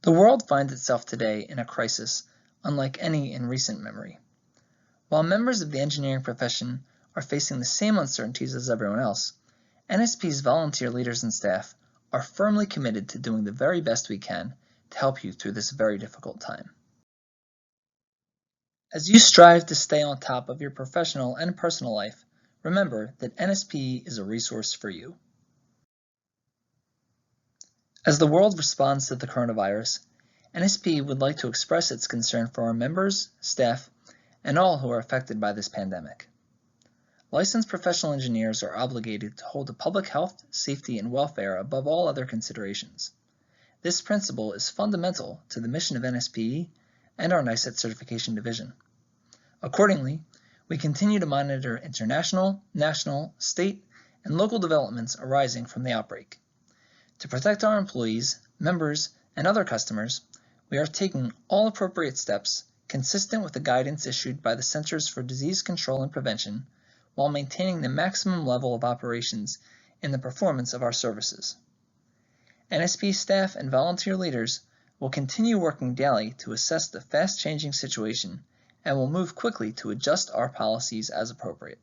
The world finds itself today in a crisis unlike any in recent memory. While members of the engineering profession are facing the same uncertainties as everyone else, NSPE's volunteer leaders and staff are firmly committed to doing the very best we can to help you through this very difficult time. As you strive to stay on top of your professional and personal life, remember that NSPE is a resource for you. As the world responds to the coronavirus, NSPE would like to express its concern for our members, staff, and all who are affected by this pandemic. Licensed professional engineers are obligated to hold the public health, safety, and welfare above all other considerations. This principle is fundamental to the mission of NSPE and our NICET certification division. Accordingly, we continue to monitor international, national, state, and local developments arising from the outbreak. To protect our employees, members, and other customers, we are taking all appropriate steps consistent with the guidance issued by the Centers for Disease Control and Prevention while maintaining the maximum level of operations in the performance of our services. NSPE staff and volunteer leaders will continue working daily to assess the fast-changing situation and will move quickly to adjust our policies as appropriate.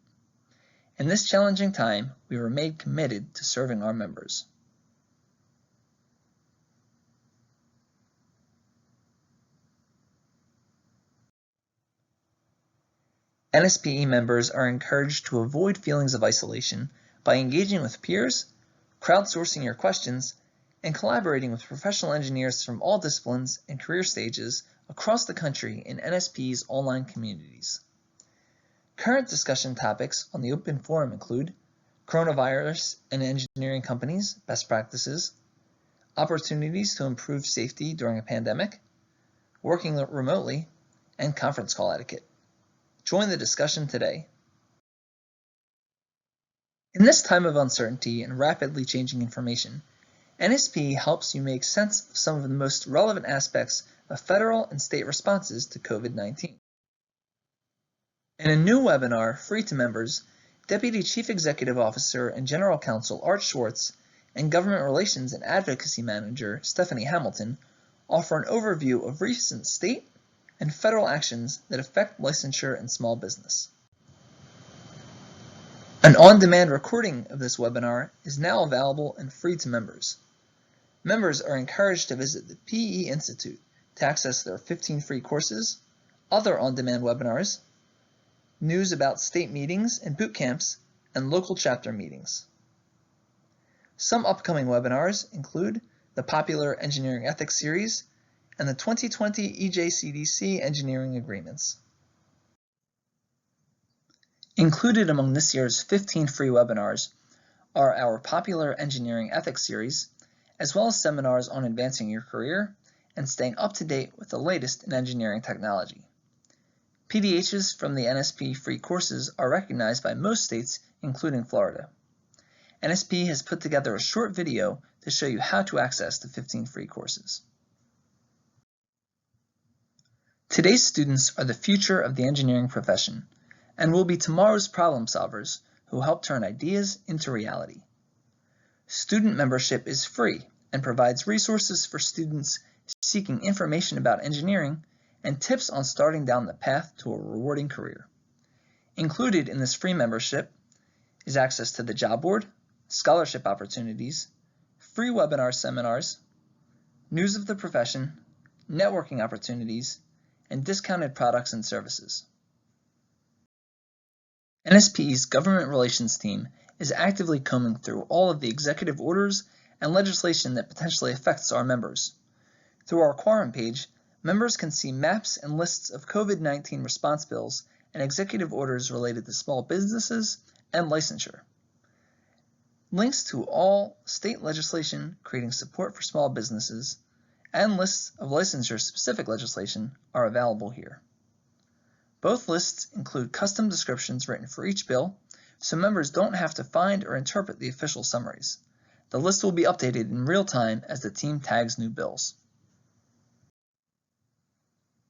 In this challenging time, we remain committed to serving our members. NSPE members are encouraged to avoid feelings of isolation by engaging with peers, crowdsourcing your questions, and collaborating with professional engineers from all disciplines and career stages across the country in NSPE's online communities. Current discussion topics on the open forum include coronavirus and engineering companies, best practices, opportunities to improve safety during a pandemic, working remotely, and conference call etiquette. Join the discussion today. In this time of uncertainty and rapidly changing information, NSPE helps you make sense of some of the most relevant aspects of federal and state responses to COVID-19. In a new webinar free to members, Deputy Chief Executive Officer and General Counsel Art Schwartz and Government Relations and Advocacy Manager Stephanie Hamilton offer an overview of recent state and federal actions that affect licensure and small business. An on-demand recording of this webinar is now available and free to members. Members are encouraged to visit the PE Institute to access their 15 free courses, other on-demand webinars, news about state meetings and boot camps, and local chapter meetings. Some upcoming webinars include the popular Engineering Ethics series and the 2020 EJCDC Engineering Agreements. Included among this year's 15 free webinars are our popular Engineering Ethics series, as well as seminars on advancing your career and staying up to date with the latest in engineering technology. PDHs from the NSPE free courses are recognized by most states, including Florida. NSPE has put together a short video to show you how to access the 15 free courses. Today's students are the future of the engineering profession and will be tomorrow's problem solvers who help turn ideas into reality. Student membership is free and provides resources for students seeking information about engineering and tips on starting down the path to a rewarding career. Included in this free membership is access to the job board, scholarship opportunities, free webinar seminars, news of the profession, networking opportunities, and discounted products and services. NSPE's Government Relations team is actively combing through all of the executive orders and legislation that potentially affects our members. Through our Quorum page, members can see maps and lists of COVID-19 response bills and executive orders related to small businesses and licensure. Links to all state legislation creating support for small businesses and lists of licensure-specific legislation are available here. Both lists include custom descriptions written for each bill, so members don't have to find or interpret the official summaries. The list will be updated in real time as the team tags new bills.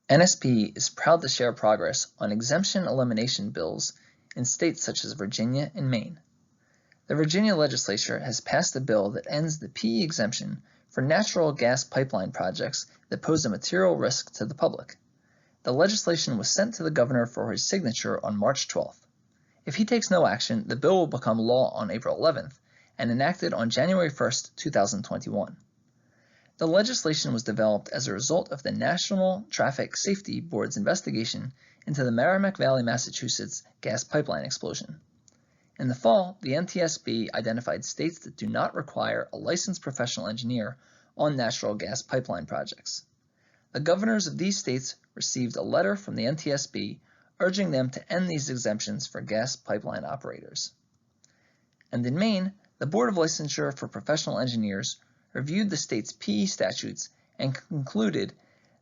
NSPE is proud to share progress on exemption elimination bills in states such as Virginia and Maine. The Virginia legislature has passed a bill that ends the PE exemption for natural gas pipeline projects that pose a material risk to the public. The legislation was sent to the governor for his signature on March 12th. If he takes no action, the bill will become law on April 11th and enacted on January 1st, 2021. The legislation was developed as a result of the National Traffic Safety Board's investigation into the Merrimack Valley, Massachusetts gas pipeline explosion. In the fall, the NTSB identified states that do not require a licensed professional engineer on natural gas pipeline projects. The governors of these states received a letter from the NTSB urging them to end these exemptions for gas pipeline operators. And in Maine, the Board of Licensure for Professional Engineers reviewed the state's PE statutes and concluded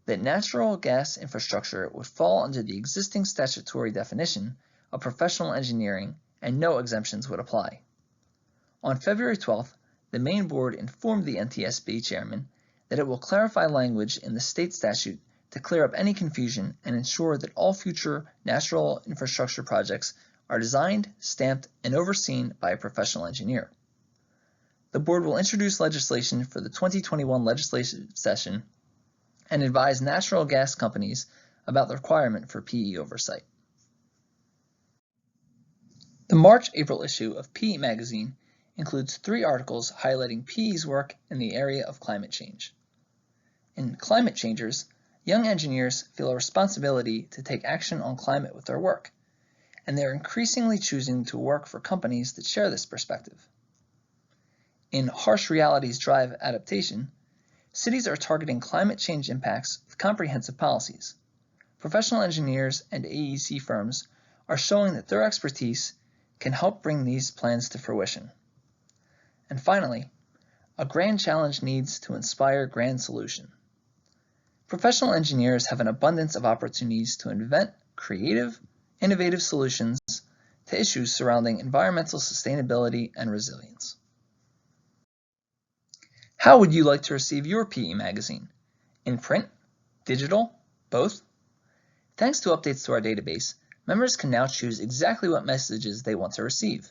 that natural gas infrastructure would fall under the existing statutory definition of professional engineering and no exemptions would apply. On February 12th, the Maine Board informed the NTSB chairman that it will clarify language in the state statute to clear up any confusion and ensure that all future natural infrastructure projects are designed, stamped, and overseen by a professional engineer. The board will introduce legislation for the 2021 legislative session and advise natural gas companies about the requirement for PE oversight. The March-April issue of PE magazine includes 3 articles highlighting PE's work in the area of climate change. In Climate Changers, young engineers feel a responsibility to take action on climate with their work, and they are increasingly choosing to work for companies that share this perspective. In Harsh Realities Drive Adaptation, cities are targeting climate change impacts with comprehensive policies. Professional engineers and AEC firms are showing that their expertise can help bring these plans to fruition. And finally, a grand challenge needs to inspire grand solution. Professional engineers have an abundance of opportunities to invent creative, innovative solutions to issues surrounding environmental sustainability and resilience. How would you like to receive your PE magazine? In print? Digital? Both? Thanks to updates to our database, members can now choose exactly what messages they want to receive.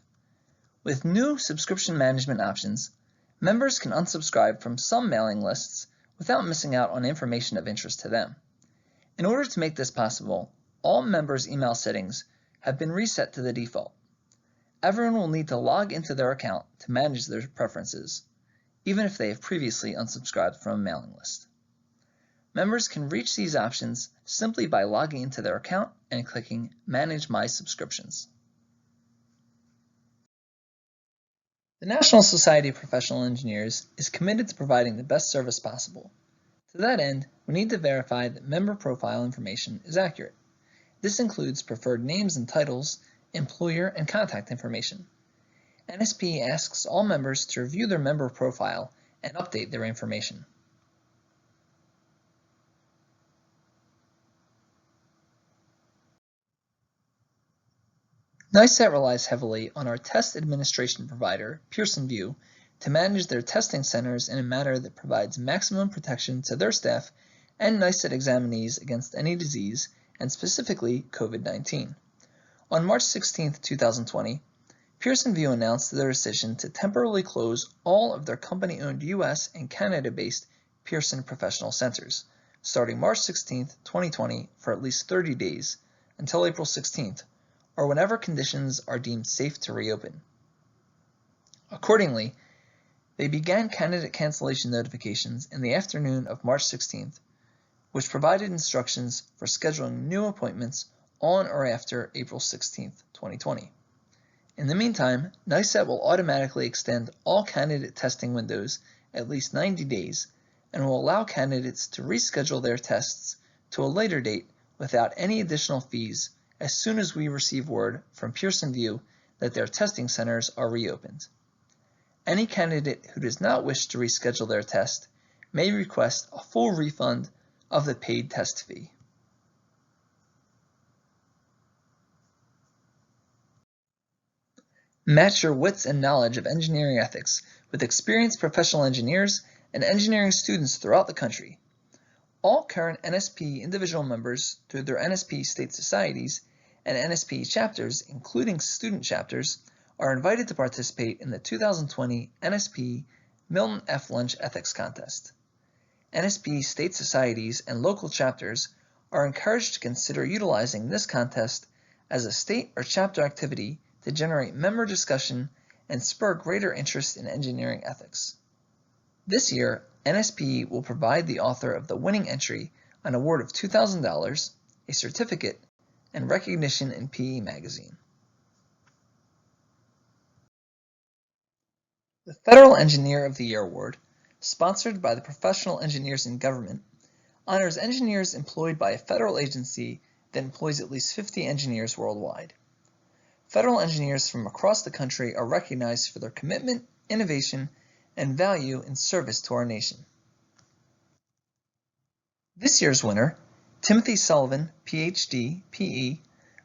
With new subscription management options, members can unsubscribe from some mailing lists without missing out on information of interest to them. In order to make this possible, all members' email settings have been reset to the default. Everyone will need to log into their account to manage their preferences, even if they have previously unsubscribed from a mailing list. Members can reach these options simply by logging into their account and clicking Manage My Subscriptions. The National Society of Professional Engineers is committed to providing the best service possible. To that end, we need to verify that member profile information is accurate. This includes preferred names and titles, employer, and contact information. NSPE asks all members to review their member profile and update their information. NICET relies heavily on our test administration provider, Pearson VUE, to manage their testing centers in a manner that provides maximum protection to their staff and NICET examinees against any disease, and specifically COVID-19. On March 16, 2020, Pearson VUE announced their decision to temporarily close all of their company-owned US and Canada-based Pearson Professional Centers, starting March 16, 2020 for at least 30 days, until April 16th, or whenever conditions are deemed safe to reopen. Accordingly, they began candidate cancellation notifications in the afternoon of March 16th, which provided instructions for scheduling new appointments on or after April 16th, 2020. In the meantime, NICET will automatically extend all candidate testing windows at least 90 days and will allow candidates to reschedule their tests to a later date without any additional fees as soon as we receive word from Pearson VUE that their testing centers are reopened. Any candidate who does not wish to reschedule their test may request a full refund of the paid test fee. Match your wits and knowledge of engineering ethics with experienced professional engineers and engineering students throughout the country. All current NSPE individual members through their NSPE state societies and NSPE chapters, including student chapters, are invited to participate in the 2020 NSPE Milton F. Lunch Ethics Contest. NSPE state societies and local chapters are encouraged to consider utilizing this contest as a state or chapter activity to generate member discussion and spur greater interest in engineering ethics. This year, NSPE will provide the author of the winning entry an award of $2,000, a certificate, and recognition in PE Magazine. The Federal Engineer of the Year Award, sponsored by the Professional Engineers in Government, honors engineers employed by a federal agency that employs at least 50 engineers worldwide. Federal engineers from across the country are recognized for their commitment, innovation, and value in service to our nation. This year's winner, Timothy Sullivan, PhD, PE,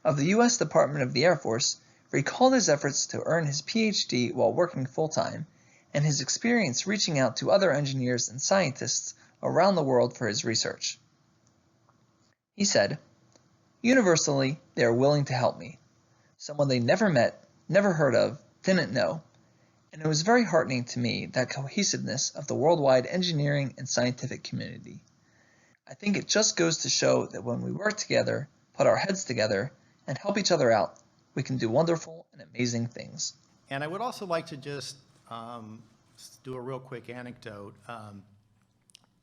of the U.S. Department of the Air Force, recalled his efforts to earn his PhD while working full-time and his experience reaching out to other engineers and scientists around the world for his research. He said, "Universally, they are willing to help me. Someone they never met, never heard of, didn't know, and it was very heartening to me, that cohesiveness of the worldwide engineering and scientific community. I think it just goes to show that when we work together, put our heads together, and help each other out, we can do wonderful and amazing things." And I would also like to just do a real quick anecdote.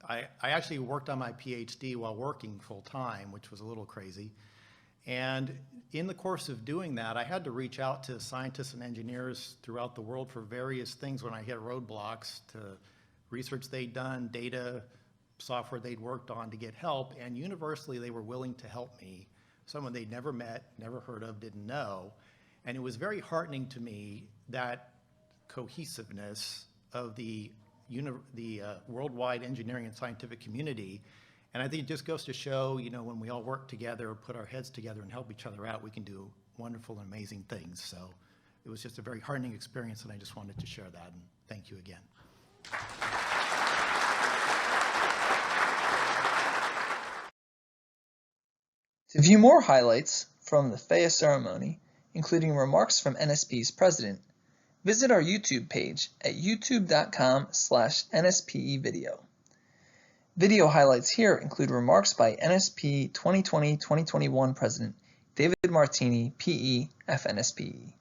I actually worked on my PhD while working full-time, which was a little crazy. And in the course of doing that, I had to reach out to scientists and engineers throughout the world for various things when I hit roadblocks, to research they'd done, data, software they'd worked on, to get help. And universally, they were willing to help me. Someone they'd never met, never heard of, didn't know. And it was very heartening to me, that cohesiveness of the worldwide engineering and scientific community. And I think it just goes to show, when we all work together, put our heads together and help each other out, we can do wonderful and amazing things. So it was just a very heartening experience, and I just wanted to share that, and thank you again. To view more highlights from the FEYA ceremony, including remarks from NSPE's president, visit our YouTube page at youtube.com/NSPE video. Video highlights here include remarks by NSPE 2020-2021 President David Martini, PE, FNSPE.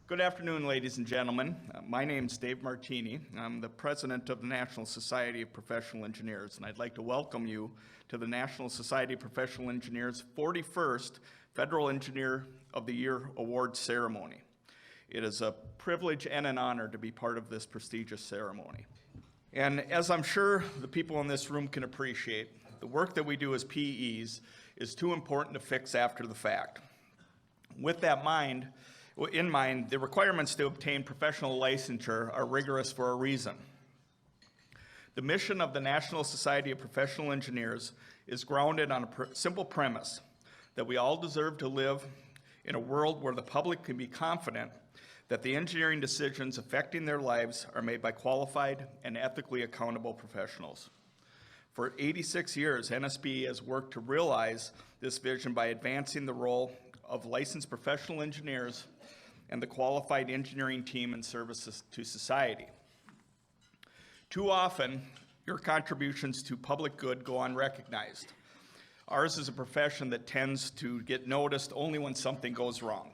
Good afternoon, ladies and gentlemen. My name is Dave Martini. I'm the president of the National Society of Professional Engineers, and I'd like to welcome you to the National Society of Professional Engineers' 41st Federal Engineer of the Year Award ceremony. It is a privilege and an honor to be part of this prestigious ceremony. And as I'm sure the people in this room can appreciate, the work that we do as PEs is too important to fix after the fact. With that in mind, the requirements to obtain professional licensure are rigorous for a reason. The mission of the National Society of Professional Engineers is grounded on a simple premise that we all deserve to live in a world where the public can be confident that the engineering decisions affecting their lives are made by qualified and ethically accountable professionals. For 86 years, NSPE has worked to realize this vision by advancing the role of licensed professional engineers and the qualified engineering team in service to society. Too often, your contributions to public good go unrecognized. Ours is a profession that tends to get noticed only when something goes wrong.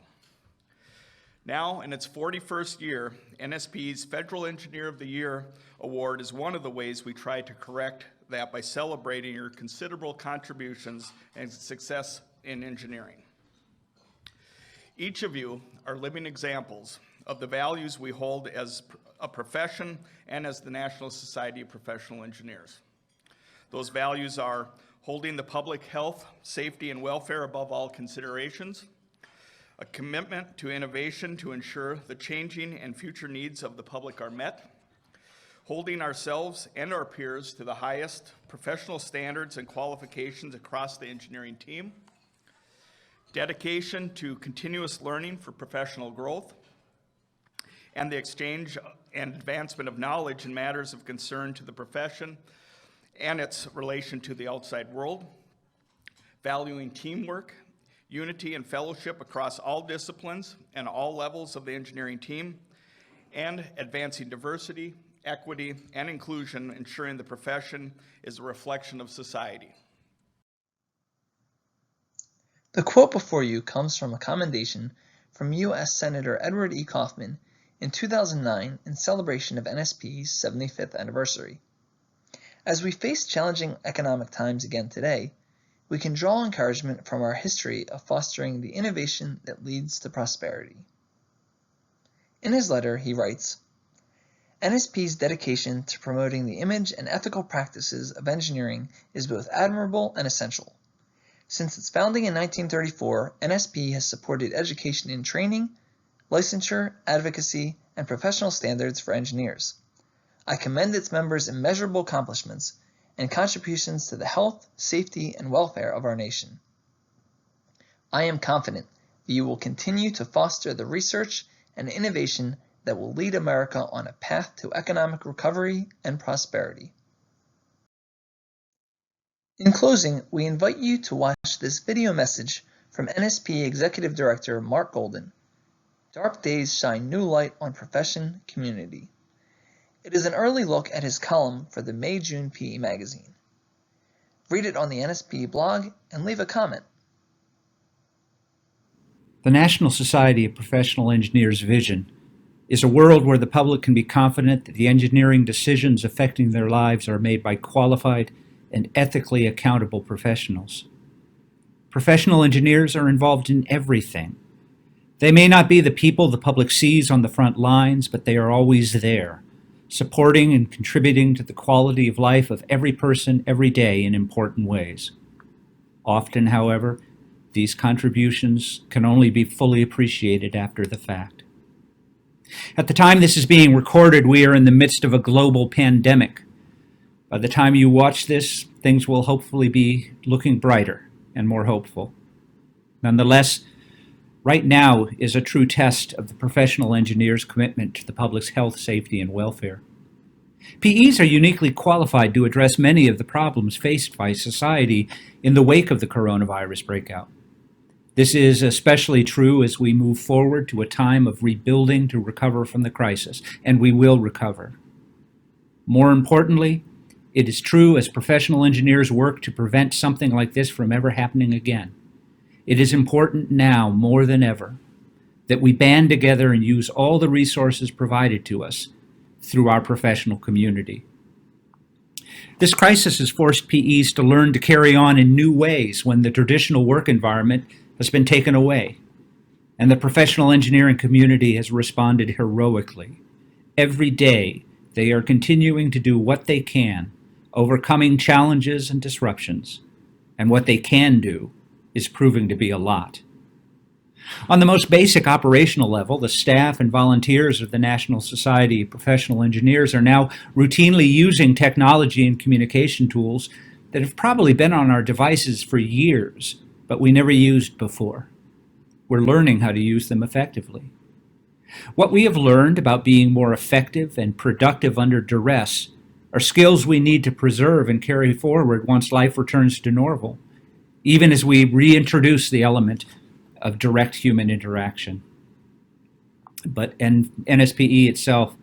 Now, in its 41st year, NSPE's Federal Engineer of the Year Award is one of the ways we try to correct that by celebrating your considerable contributions and success in engineering. Each of you are living examples of the values we hold as a profession and as the National Society of Professional Engineers. Those values are holding the public health, safety, and welfare above all considerations, a commitment to innovation to ensure the changing and future needs of the public are met, holding ourselves and our peers to the highest professional standards and qualifications across the engineering team, dedication to continuous learning for professional growth, and the exchange and advancement of knowledge in matters of concern to the profession and its relation to the outside world, valuing teamwork, unity and fellowship across all disciplines and all levels of the engineering team, and advancing diversity, equity, and inclusion, ensuring the profession is a reflection of society. The quote before you comes from a commendation from U.S. Senator Edward E. Kaufman in 2009 in celebration of NSPE's 75th anniversary. As we face challenging economic times again today, we can draw encouragement from our history of fostering the innovation that leads to prosperity. In his letter, he writes, NSPE's dedication to promoting the image and ethical practices of engineering is both admirable and essential. Since its founding in 1934, NSPE has supported education in training, licensure, advocacy, and professional standards for engineers. I commend its members' immeasurable accomplishments and contributions to the health, safety, and welfare of our nation. I am confident that you will continue to foster the research and innovation that will lead America on a path to economic recovery and prosperity. In closing, we invite you to watch this video message from NSPE Executive Director Mark Golden. Dark days shine new light on profession community. It is an early look at his column for the May-June PE magazine. Read it on the NSPE blog and leave a comment. The National Society of Professional Engineers' vision is a world where the public can be confident that the engineering decisions affecting their lives are made by qualified and ethically accountable professionals. Professional engineers are involved in everything. They may not be the people the public sees on the front lines, but they are always there, supporting and contributing to the quality of life of every person every day in important ways. Often, however, these contributions can only be fully appreciated after the fact. At the time this is being recorded, we are in the midst of a global pandemic. By the time you watch this, things will hopefully be looking brighter and more hopeful. Nonetheless, right now is a true test of the professional engineer's commitment to the public's health, safety, and welfare. PEs are uniquely qualified to address many of the problems faced by society in the wake of the coronavirus breakout. This is especially true as we move forward to a time of rebuilding to recover from the crisis, and we will recover. More importantly, it is true as professional engineers work to prevent something like this from ever happening again. It is important now more than ever that we band together and use all the resources provided to us through our professional community. This crisis has forced PEs to learn to carry on in new ways when the traditional work environment has been taken away, and the professional engineering community has responded heroically. Every day, they are continuing to do what they can, overcoming challenges and disruptions, and what they can do is proving to be a lot. On the most basic operational level, the staff and volunteers of the National Society of Professional Engineers are now routinely using technology and communication tools that have probably been on our devices for years, but we never used before. We're learning how to use them effectively. What we have learned about being more effective and productive under duress are skills we need to preserve and carry forward once life returns to normal, even as we reintroduce the element of direct human interaction. But NSPE itself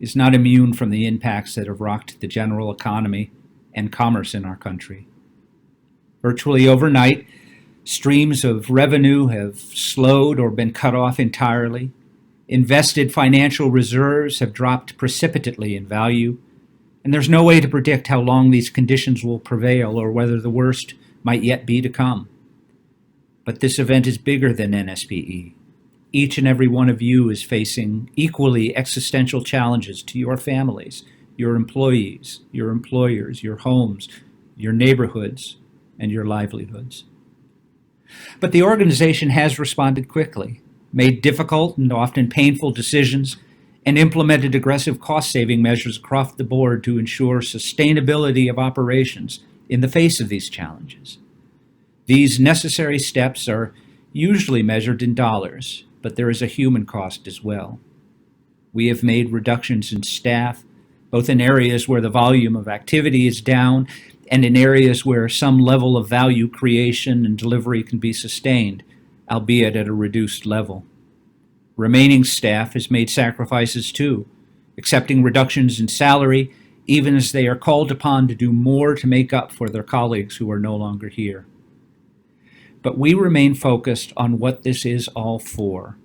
is not immune from the impacts that have rocked the general economy and commerce in our country. Virtually overnight, streams of revenue have slowed or been cut off entirely. Invested financial reserves have dropped precipitately in value, and there's no way to predict how long these conditions will prevail or whether the worst might yet be to come. But this event is bigger than NSPE. Each and every one of you is facing equally existential challenges to your families, your employees, your employers, your homes, your neighborhoods, and your livelihoods. But the organization has responded quickly, made difficult and often painful decisions, and implemented aggressive cost-saving measures across the board to ensure sustainability of operations in the face of these challenges. These necessary steps are usually measured in dollars, but there is a human cost as well. We have made reductions in staff, both in areas where the volume of activity is down and in areas where some level of value creation and delivery can be sustained, albeit at a reduced level. Remaining staff has made sacrifices too, accepting reductions in salary, even as they are called upon to do more to make up for their colleagues who are no longer here. But we remain focused on what this is all for.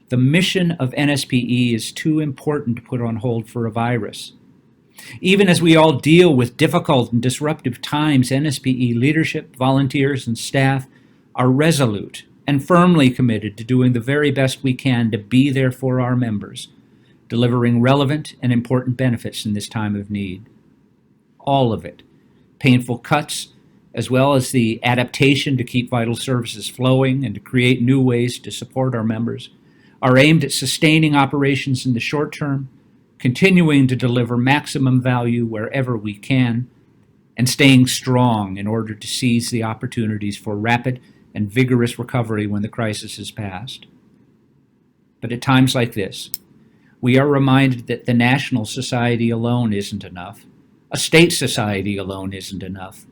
The mission of NSPE is too important to put on hold for a virus. Even as we all deal with difficult and disruptive times, NSPE leadership, volunteers, and staff are resolute and firmly committed to doing the very best we can to be there for our members, delivering relevant and important benefits in this time of need. All of it, painful cuts, as well as the adaptation to keep vital services flowing and to create new ways to support our members, are aimed at sustaining operations in the short term, continuing to deliver maximum value wherever we can, and staying strong in order to seize the opportunities for rapid and vigorous recovery when the crisis is past. But at times like this, we are reminded that the national society alone isn't enough. A state society alone isn't enough.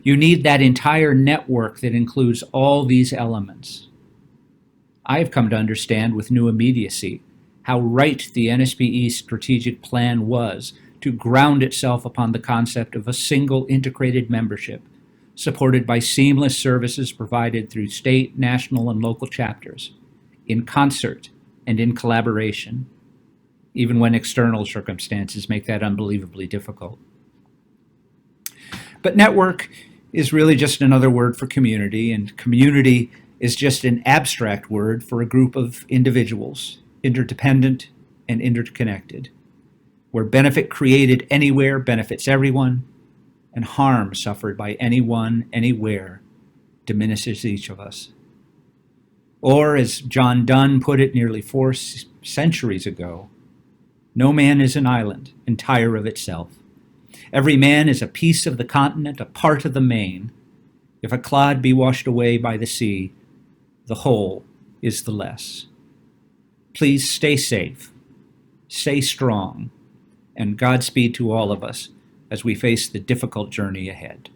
You need that entire network that includes all these elements. I have come to understand with new immediacy how right the NSPE strategic plan was to ground itself upon the concept of a single integrated membership, supported by seamless services provided through state, national, and local chapters, in concert and in collaboration, even when external circumstances make that unbelievably difficult. But network is really just another word for community, and community is just an abstract word for a group of individuals, interdependent and interconnected, where benefit created anywhere benefits everyone, and harm suffered by anyone, anywhere, diminishes each of us. Or, as John Donne put it nearly 4 centuries ago, no man is an island, entire of itself. Every man is a piece of the continent, a part of the main. If a clod be washed away by the sea, the whole is the less. Please stay safe, stay strong, and Godspeed to all of us as we face the difficult journey ahead.